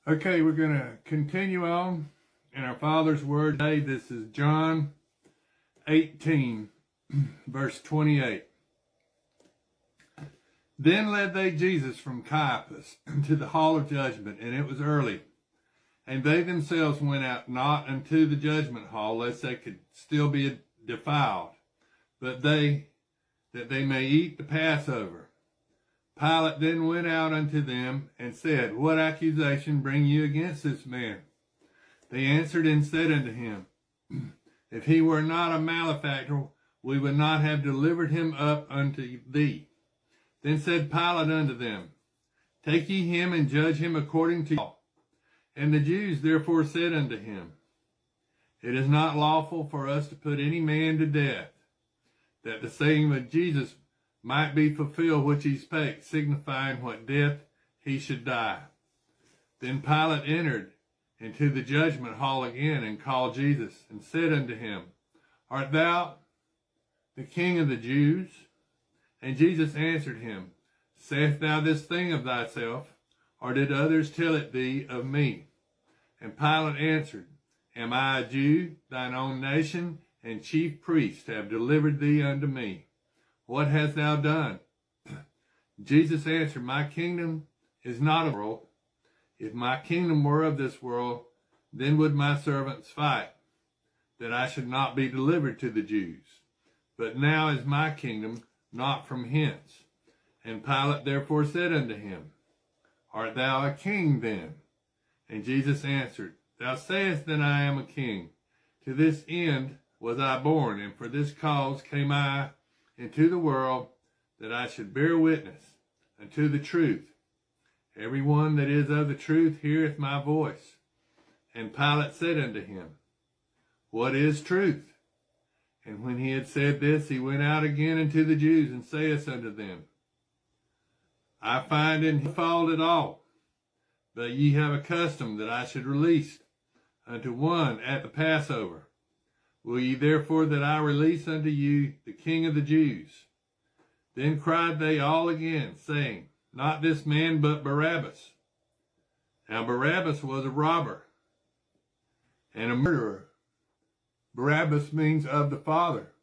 Okay, we're going to continue on in our Father's Word today. This is John 18, verse 28. Then led they Jesus from Caiaphas to the hall of judgment, and it was early. And they themselves went out not unto the judgment hall, lest they could still be defiled, but that they may eat the Passover. Pilate then went out unto them and said, What accusation bring you against this man? They answered and said unto him, If he were not a malefactor, we would not have delivered him up unto thee. Then said Pilate unto them, Take ye him and judge him according to law. And the Jews therefore said unto him, It is not lawful for us to put any man to death, that the saying of Jesus might be fulfilled which he spake, signifying what death he should die. Then Pilate entered into the judgment hall again, and called Jesus, and said unto him, Art thou the King of the Jews? And Jesus answered him, Sayest thou this thing of thyself, or did others tell it thee of me? And Pilate answered, Am I a Jew? Thine own nation and chief priests have delivered thee unto me. What hast thou done? Jesus answered, My kingdom is not of the world. If my kingdom were of this world, then would my servants fight, that I should not be delivered to the Jews. But now is my kingdom not from hence. And Pilate therefore said unto him, Art thou a king then? And Jesus answered, Thou sayest that I am a king. To this end was I born, and for this cause came I into the world, that I should bear witness unto the truth. Every one that is of the truth heareth my voice. And Pilate said unto him, What is truth? And when he had said this, he went out again unto the Jews, and saith unto them, I find in no fault at all, but ye have a custom that I should release unto one at the Passover. Will ye therefore that I release unto you the King of the Jews? Then cried they all again, saying, Not this man, but Barabbas. Now Barabbas was a robber and a murderer. Barabbas means of the father,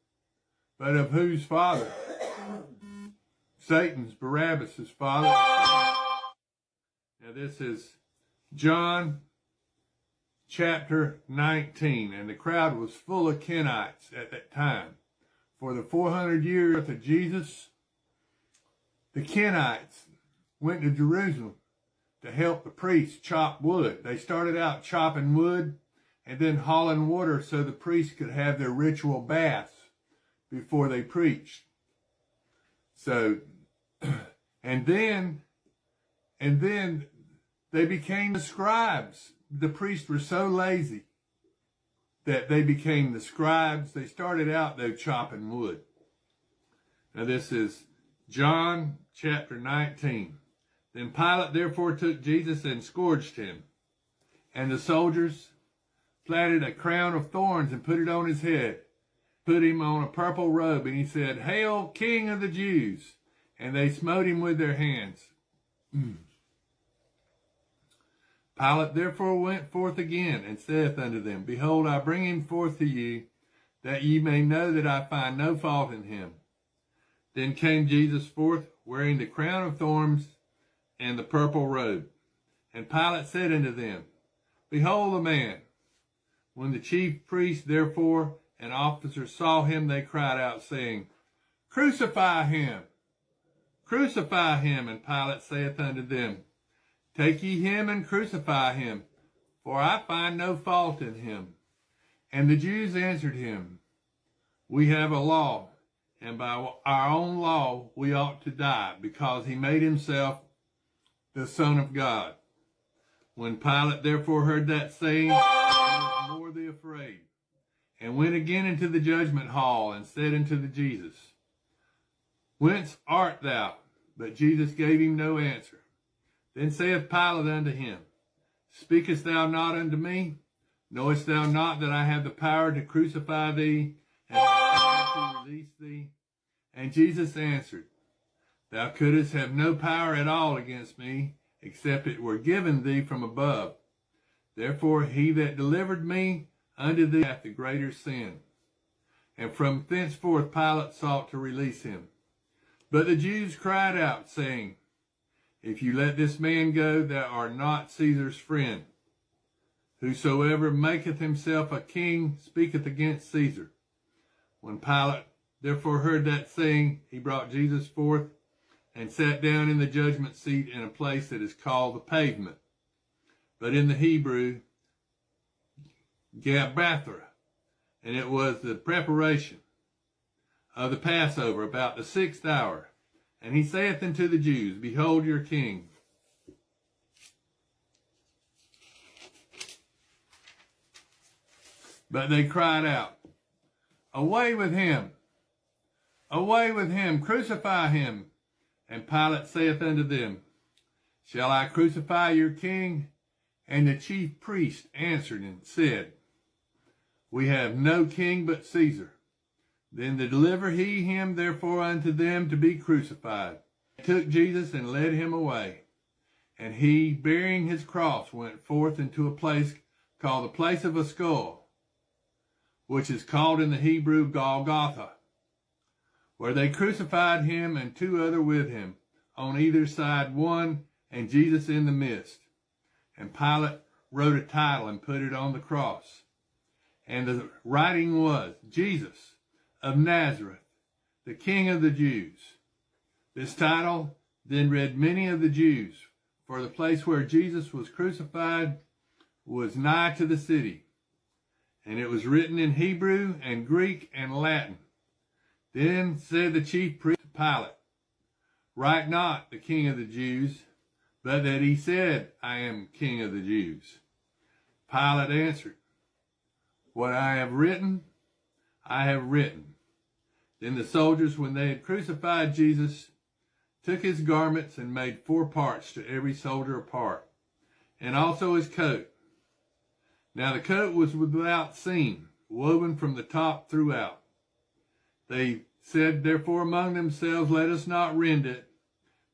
but of whose father? Satan's, Barabbas' father. Now this is John chapter 19, and the crowd was full of Kenites at that time. For the 400 years of Jesus, the Kenites went to Jerusalem to help the priests chop wood. They started out chopping wood and then hauling water so the priests could have their ritual baths before they preached. So, and then they became the scribes. The priests were so lazy that they became the scribes. They started out, though, chopping wood. Now this is John chapter 19. Then Pilate therefore took Jesus and scourged him. And the soldiers platted a crown of thorns and put it on his head, put him on a purple robe, and he said, Hail, King of the Jews! And they smote him with their hands. Pilate therefore went forth again, and saith unto them, Behold, I bring him forth to you, that ye may know that I find no fault in him. Then came Jesus forth, wearing the crown of thorns and the purple robe. And Pilate said unto them, Behold the man. When the chief priests therefore and officers saw him, they cried out, saying, Crucify him! Crucify him! And Pilate saith unto them, Take ye him and crucify him, for I find no fault in him. And the Jews answered him, We have a law, and by our own law we ought to die, because he made himself the Son of God. When Pilate therefore heard that saying, he was more the afraid, and went again into the judgment hall, and said unto the Jesus, Whence art thou? But Jesus gave him no answer. Then saith Pilate unto him, Speakest thou not unto me? Knowest thou not that I have the power to crucify thee, and to release thee? And Jesus answered, Thou couldst have no power at all against me, except it were given thee from above. Therefore he that delivered me unto thee hath the greater sin. And from thenceforth Pilate sought to release him. But the Jews cried out, saying, If you let this man go, thou art not Caesar's friend. Whosoever maketh himself a king speaketh against Caesar. When Pilate therefore heard that saying, he brought Jesus forth and sat down in the judgment seat in a place that is called the Pavement, but in the Hebrew, Gabbatha. And it was the preparation of the Passover about the 6th hour. And he saith unto the Jews, Behold your king. But they cried out, Away with him! Away with him! Crucify him! And Pilate saith unto them, Shall I crucify your king? And the chief priest answered and said, We have no king but Caesar. Then deliver he him therefore unto them to be crucified. They took Jesus and led him away. And he, bearing his cross, went forth into a place called the place of a skull, which is called in the Hebrew Golgotha, where they crucified him and two other with him, on either side one, and Jesus in the midst. And Pilate wrote a title and put it on the cross. And the writing was, Jesus of Nazareth, the King of the Jews. This title then read many of the Jews, for the place where Jesus was crucified was nigh to the city. And it was written in Hebrew and Greek and Latin. Then said the chief priest to Pilate, Write not the King of the Jews, but that he said, I am King of the Jews. Pilate answered, What I have written, I have written. Then the soldiers, when they had crucified Jesus, took his garments and made 4 parts to every soldier a part, and also his coat. Now the coat was without seam, woven from the top throughout. They said therefore among themselves, Let us not rend it,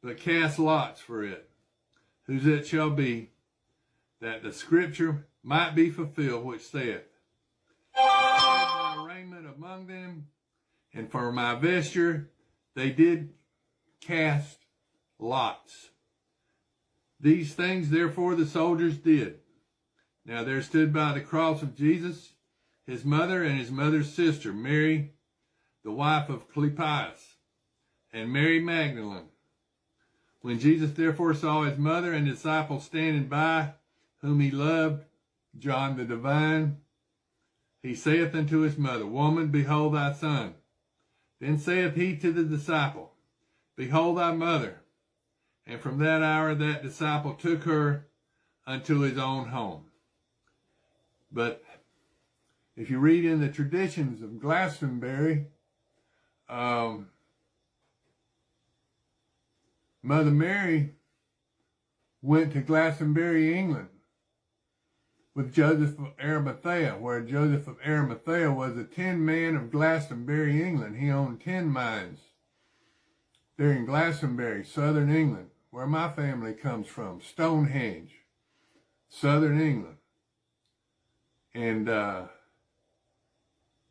but cast lots for it, whose it shall be, that the scripture might be fulfilled, which saith, My raiment among them, and for my vesture they did cast lots. These things therefore the soldiers did. Now there stood by the cross of Jesus his mother and his mother's sister, Mary, the wife of Cleopas, and Mary Magdalene. When Jesus therefore saw his mother and disciples standing by, whom he loved, John the Divine, he saith unto his mother, Woman, behold thy son. Then saith he to the disciple, Behold thy mother. And from that hour that disciple took her unto his own home. But if you read in the traditions of Glastonbury, Mother Mary went to Glastonbury, England, with Joseph of Arimathea, where Joseph of Arimathea was a tin man of Glastonbury, England. He owned tin mines there in Glastonbury, southern England, where my family comes from, Stonehenge, southern England. And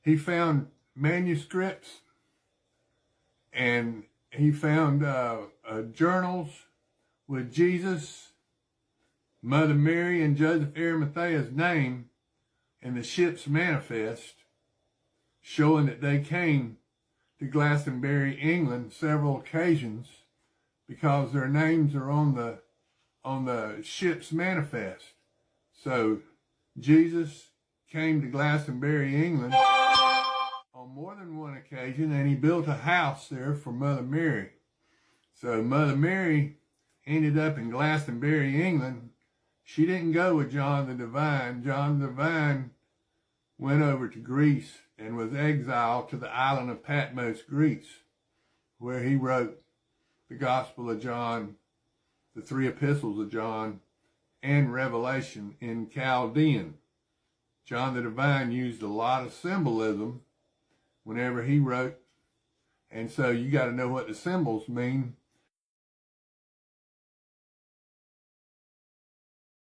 he found manuscripts, and he found journals with Jesus, Mother Mary, and Joseph Arimathea's name in the ship's manifest, showing that they came to Glastonbury, England, several occasions, because their names are on the ship's manifest. So Jesus came to Glastonbury, England, on more than one occasion, and he built a house there for Mother Mary. So Mother Mary ended up in Glastonbury, England. She didn't go with John the Divine. John the Divine went over to Greece and was exiled to the island of Patmos, Greece, where he wrote the Gospel of John, the 3 epistles of John, and Revelation in Chaldean. John the Divine used a lot of symbolism whenever he wrote, and so you got to know what the symbols mean